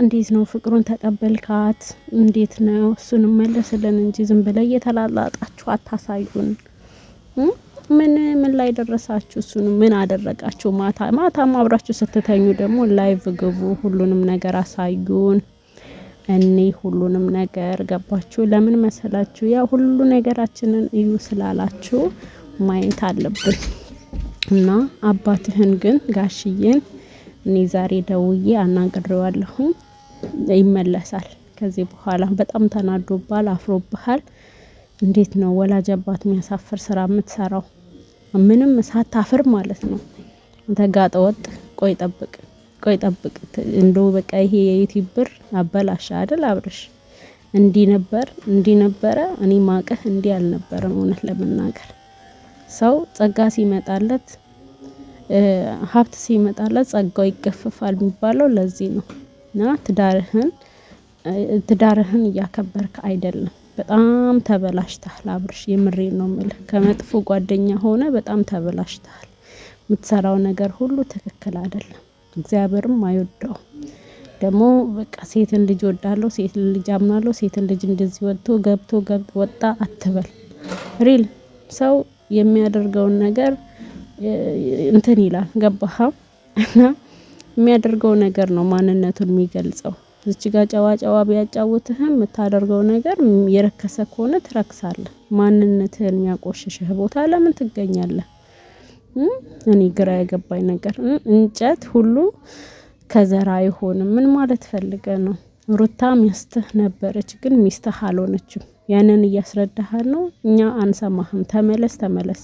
እንዴት ነው ፍቅሩን ተቀበልካት? እንዴት ነው? እሱን መለስልን እንጂ ዝም ብለ እየተላላጣችሁ አታሳዩን። ምን ላይ ደረሳችሁ? እሱን ምን አደረጋችሁ? ማታ አብራችሁ ስትተኙ ደግሞ ላይቭ ግቡ፣ ሁሉንም ነገር አሳዩን። እኔ ሁሉንም ነገር ገባችሁ? ለምን መሰላችሁ? ያ ሁሉ ነገራችንን እዩ ስላላችሁ ማየት አለብን። እና አባትህን ግን ጋሽዬን እኔ ዛሬ ደውዬ አናግሬዋለሁ። ይመለሳል ከዚህ በኋላ። በጣም ተናዶባል፣ አፍሮብሃል። እንዴት ነው ወላጅ አባት የሚያሳፍር ስራ የምትሰራው? ምንም ሳታፍር ማለት ነው። ተጋጠ ወጥ። ቆይ ጠብቅ እንደው በቃ ይሄ የዩቲዩብ ብር አበላሽ አይደል አብርሽ? እንዲህ ነበረ። እኔ ማቀህ እንዲህ አልነበረም። እውነት ለመናገር ሰው ጸጋ ሲመጣለት ሀብት ሲመጣለት ጸጋው ይገፈፋል የሚባለው ለዚህ ነው። እና ትዳርህን እያከበርክ አይደለም። በጣም ተበላሽተሃል አብርሽ፣ የምሬን ነው የምልህ። ከመጥፎ ጓደኛ ሆነ በጣም ተበላሽተሃል። የምትሰራው ነገር ሁሉ ትክክል አይደለም። እግዚአብሔርም አይወደውም። ደግሞ በቃ ሴትን ልጅ ወዳለሁ፣ ሴትን ልጅ አምናለሁ፣ ሴትን ልጅ እንደዚህ ገብቶ ወጣ አትበል። ሪል ሰው የሚያደርገውን ነገር እንትን ይላል። ገባህ? እና የሚያደርገው ነገር ነው ማንነቱን የሚገልጸው። እዚህ ጋር ጨዋ ቢያጫውትህም የምታደርገው ነገር የረከሰ ከሆነ ትረክሳለህ። ማንነትህን የሚያቆሽሽህ ቦታ ለምን ትገኛለህ? እኔ ግራ የገባኝ ነገር እንጨት ሁሉ ከዘራ አይሆንም። ምን ማለት ፈልገ ነው? ሩታ ሚስትህ ነበረች፣ ግን ሚስትህ አልሆነችም። ያንን እያስረዳህ ነው። እኛ አንሰማህም። ተመለስ።